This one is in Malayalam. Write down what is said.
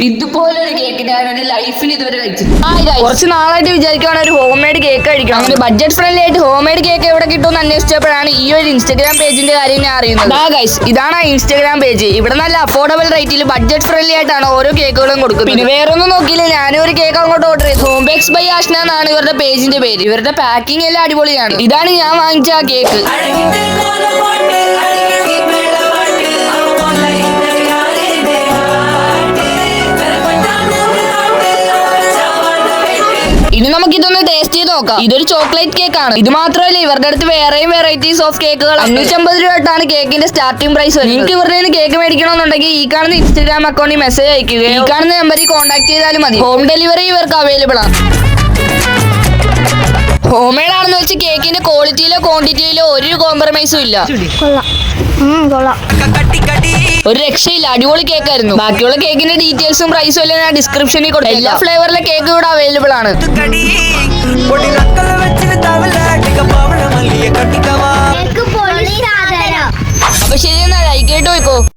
ഇതുപോലൊരു കേക്ക് ഞാൻ എന്റെ ലൈഫിൽ ഇതുവരെ കഴിച്ചിട്ടുണ്ട്. കുറച്ച് നാളായിട്ട് വിചാരിക്കുകയാണ് ഒരു ഹോം മെയ്ഡ് കേക്ക് കഴിക്കണം. അങ്ങനെ ബഡ്ജറ്റ് ഫ്രണ്ട്ലി ആയിട്ട് ഹോം മെയ്ഡ് കേക്ക് എവിടെ കിട്ടുമെന്ന് അന്വേഷിച്ചപ്പോഴാണ് ഈ ഒരു ഇൻസ്റ്റാഗ്രാം പേജിന്റെ കാര്യം ഞാൻ അറിയുന്നത്. ഗൈസ്, ഇതാണ് ആ ഇൻസ്റ്റാഗ്രാം പേജ്. ഇവിടെ നല്ല അഫോർഡബിൾ റേറ്റിൽ ബഡ്ജറ്റ് ഫ്രണ്ട്ലി ആയിട്ടാണ് ഓരോ കേക്കുകളും കൊടുക്കുന്നത്. പിന്നെ വേറൊന്നും നോക്കിയില്ല, ഞാനും ഒരു കേക്ക് അങ്ങോട്ട് ഓർഡർ ചെയ്തു. ഹോം ബേക്സ് ബൈ ആഷ്ന എന്നാണ് ഇവരുടെ പേജിന്റെ പേര്. ഇവരുടെ പാക്കിംഗ് എല്ലാം അടിപൊളിയാണ്. ഇതാണ് ഞാൻ വാങ്ങിച്ച ആ കേക്ക്. ഇനി നമുക്ക് ഇതൊന്ന് ടേസ്റ്റ് ചെയ്ത് നോക്കാം. ഇതൊരു ചോക്ലേറ്റ് കേക്ക് ആണ്. ഇത് മാത്രമല്ല, ഇവരുടെ അടുത്ത് വേറെയും വെറൈറ്റീസ് ഓഫ് കേക്കുകൾ 550 രൂപയാണ് കേക്കിന്റെ സ്റ്റാർട്ടിംഗ് പ്രൈസ്. നിങ്ങൾക്ക് ഇവരുടെ നിന്ന് കേക്ക് മേടിക്കണമെന്നുണ്ടെങ്കിൽ ഈ കാണുന്ന ഇൻസ്റ്റാഗ്രാം അക്കൗണ്ടിൽ മെസ്സേജ് അയക്കുക. ഈ കാണുന്ന നമ്പറിൽ കോൺടാക്ട് ചെയ്താലും മതി. ഹോം ഡെലിവറി ഇവർക്ക് അവൈലബിൾ ആണ്. ഹോം മെയ്ഡ് ആണെന്ന് വെച്ച് കേക്കിന്റെ ക്വാളിറ്റിയിലോ ക്വാണ്ടിറ്റിയിലോ ഒരു കോംപ്രമൈസും ഇല്ല. ഒരു രക്ഷയില്ല, അടിപൊളി കേക്കായിരുന്നു. ബാക്കിയുള്ള കേക്കിന്റെ ഡീറ്റെയിൽസും പ്രൈസും എല്ലാം ഞാൻ ഡിസ്ക്രിപ്ഷനിൽ കൊടുത്തു. എല്ലാ ഫ്ലേവറിലെ കേക്ക് ഇവിടെ അവൈലബിൾ ആണ്.